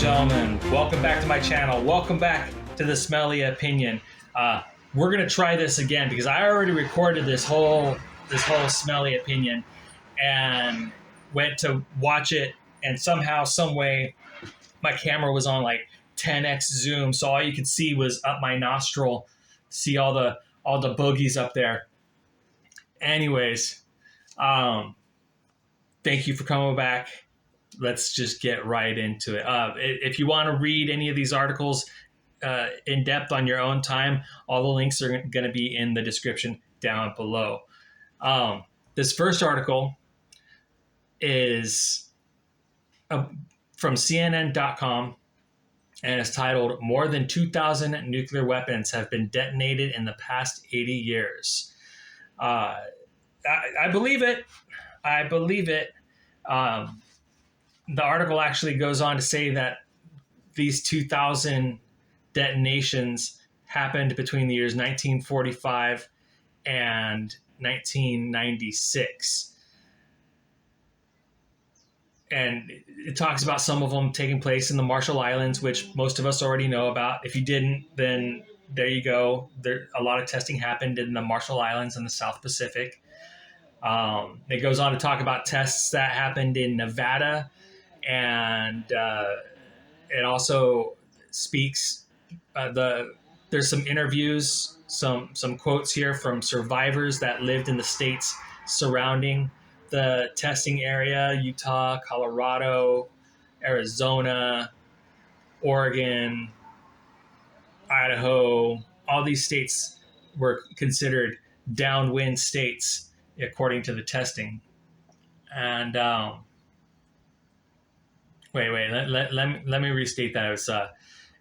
gentlemen, welcome back to my channel. Welcome back to the Smelly Opinion. We're gonna try this again because I already recorded this whole Smelly Opinion and went to watch it, and somehow, some way, my camera was on like 10x zoom, so all you could see was up my nostril. See all the boogies up there. Anyways, thank you for coming back. Let's just get right into it. If you want to read any of these articles in depth on your own time, all the links are going to be in the description down below. This first article is from CNN.com, and it's titled, "More than 2,000 nuclear weapons have been detonated in the past 80 years." I believe it. I believe it. The article actually goes on to say that these 2,000 detonations happened between the years 1945 and 1996. And it talks about some of them taking place in the Marshall Islands, which most of us already know about. If you didn't, then there you go. A lot of testing happened in the Marshall Islands in the South Pacific. It goes on to talk about tests that happened in Nevada, and it also speaks. There's some interviews, some quotes here from survivors that lived in the states surrounding the testing area: Utah, Colorado, Arizona, Oregon, Idaho. All these states were considered downwind states according to the testing. And let me restate that. It was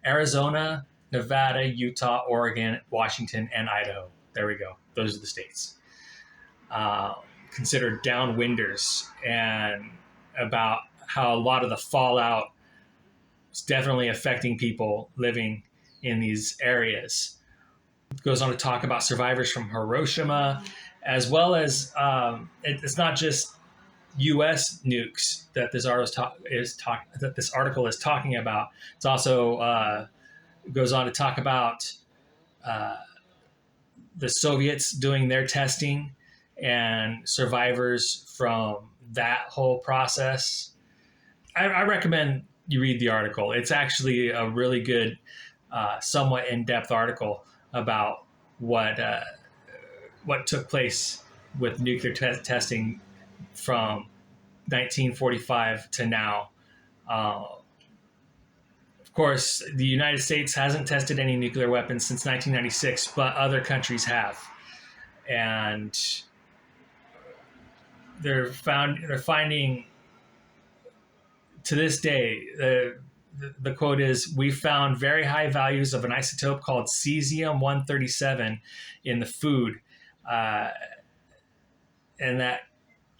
Arizona, Nevada, Utah, Oregon, Washington, and Idaho. There we go. Those are the states considered downwinders, and about how a lot of the fallout is definitely affecting people living in these areas. It goes on to talk about survivors from Hiroshima, as well as it's not just U.S. nukes that this article is talking about. It's also goes on to talk about the Soviets doing their testing and survivors from that whole process. I recommend you read the article. It's actually a really good, somewhat in-depth article about what took place with nuclear testing from 1945 to now. Of course, the United States hasn't tested any nuclear weapons since 1996, but other countries have. And they're finding, to this day, the quote is, "We found very high values of an isotope called cesium-137 in the food. And that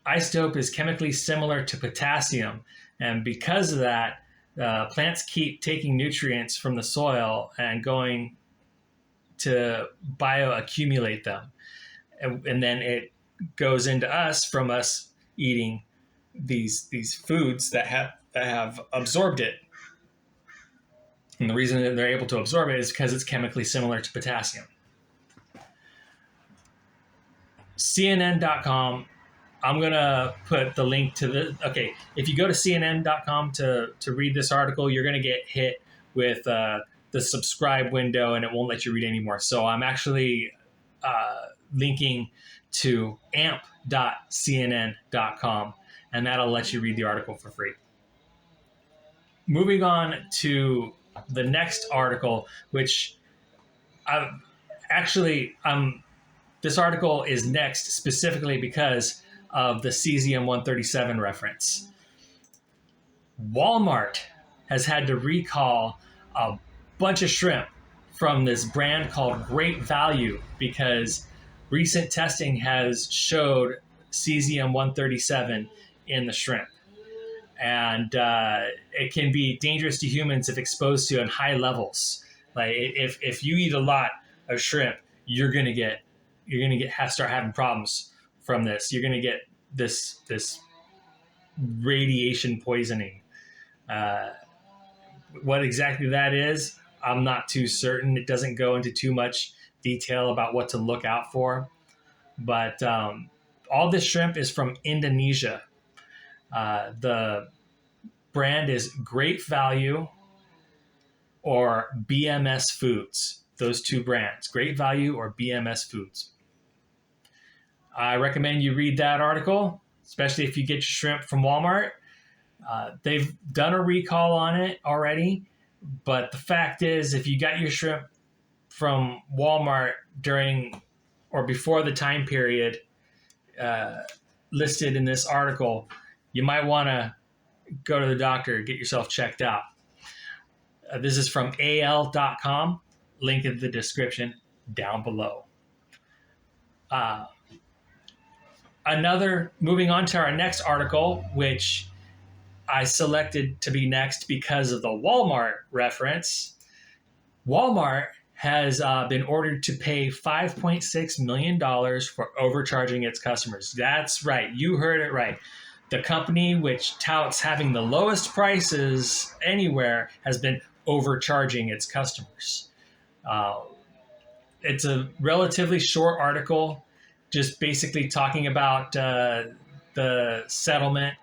isotope is chemically similar to potassium. And because of that, plants keep taking nutrients from the soil and going to bioaccumulate them. And then it goes into us from us eating these foods that have absorbed it. And the reason that they're able to absorb it is because it's chemically similar to potassium." CNN.com. I'm going to put the link to okay, if you go to CNN.com to read this article, you're going to get hit with the subscribe window, and it won't let you read anymore. So I'm actually linking to amp.cnn.com, and that'll let you read the article for free. Moving on to the next article, which this article is next specifically because of the cesium-137 reference. Walmart has had to recall a bunch of shrimp from this brand called Great Value because recent testing has showed cesium-137 in the shrimp. And it can be dangerous to humans if exposed to in high levels. Like if you eat a lot of shrimp, you're gonna start having problems from this. You're gonna get this radiation poisoning. What exactly that is, I'm not too certain. It doesn't go into too much detail about what to look out for. But all this shrimp is from Indonesia. The brand is Great Value or BMS Foods. Those two brands, Great Value or BMS Foods. I recommend you read that article, especially if you get your shrimp from Walmart. They've done a recall on it already, but the fact is, if you got your shrimp from Walmart during or before the time period uh, listed in this article, you might want to go to the doctor, get yourself checked out. This is from al.com, link in the description down below. Uh, Moving on to our next article, which I selected to be next because of the Walmart reference. Walmart has been ordered to pay $5.6 million for overcharging its customers. That's right. You heard it right. The company, which touts having the lowest prices anywhere, has been overcharging its customers. Uh, it's a relatively short article, just basically talking about the settlement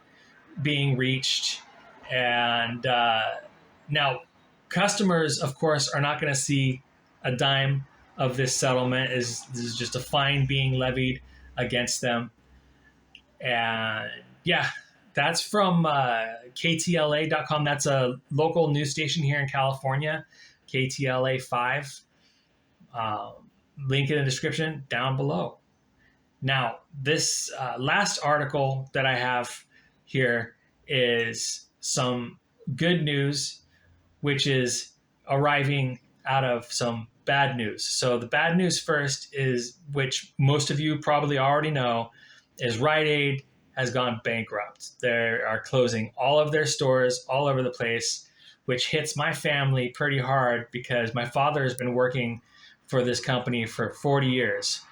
being reached. And now, customers, of course, are not going to see a dime of this settlement. This is just a fine being levied against them. And yeah, that's from KTLA.com. That's a local news station here in California, KTLA 5. Link in the description down below. Now, this last article that I have here is some good news, which is arriving out of some bad news. So the bad news first is, which most of you probably already know, is Rite Aid has gone bankrupt. They are closing all of their stores all over the place, which hits my family pretty hard because my father has been working for this company for 40 years.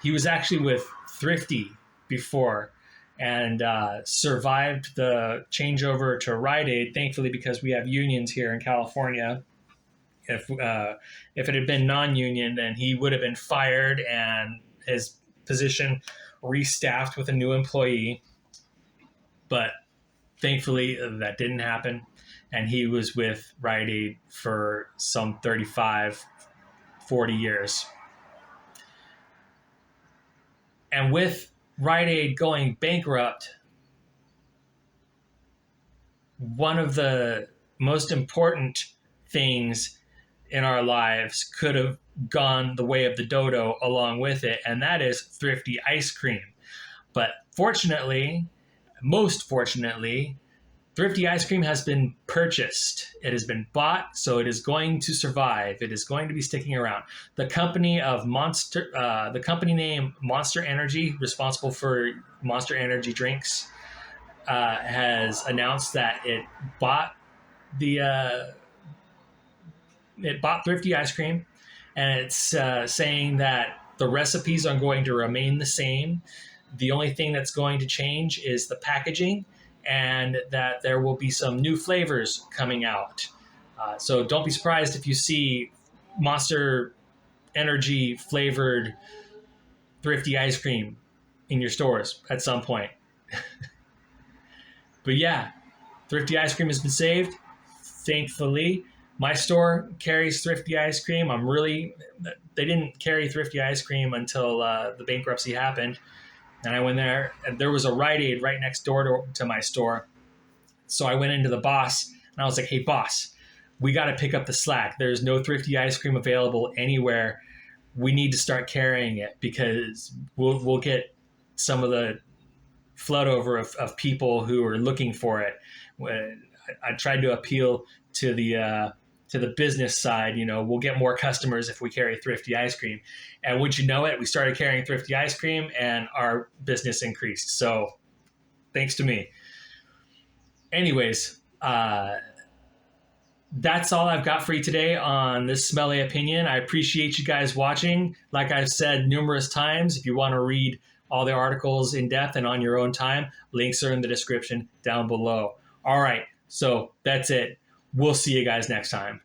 He was actually with Thrifty before and survived the changeover to Rite Aid, thankfully, because we have unions here in California. If it had been non-union, then he would have been fired and his position restaffed with a new employee. But thankfully, that didn't happen. And he was with Rite Aid for some 35, 40 years. And with Rite Aid going bankrupt, one of the most important things in our lives could have gone the way of the dodo along with it, and that is Thrifty ice cream. But fortunately, most fortunately, Thrifty ice cream has been purchased. It has been bought, so it is going to survive. It is going to be sticking around. The company name Monster Energy, responsible for Monster Energy drinks, has announced that it bought Thrifty ice cream, and it's saying that the recipes are going to remain the same. The only thing that's going to change is the packaging, and that there will be some new flavors coming out. So don't be surprised if you see Monster Energy flavored Thrifty ice cream in your stores at some point. But yeah, Thrifty ice cream has been saved, thankfully. My store carries Thrifty ice cream. They didn't carry Thrifty ice cream until the bankruptcy happened. And I went there, and there was a Rite Aid right next door to my store. So I went into the boss, and I was like, hey, boss, we got to pick up the slack. There's no Thrifty ice cream available anywhere. We need to start carrying it because we'll get some of the flood over of people who are looking for it. I tried to appeal to the business side. We'll get more customers if we carry Thrifty ice cream. And would you know it, we started carrying Thrifty ice cream and our business increased. So thanks to me. Anyways, that's all I've got for you today on this smelly opinion. I appreciate you guys watching. Like I've said numerous times, if you want to read all the articles in depth and on your own time, links are in the description down below. All right, so that's it. we'll see you guys next time.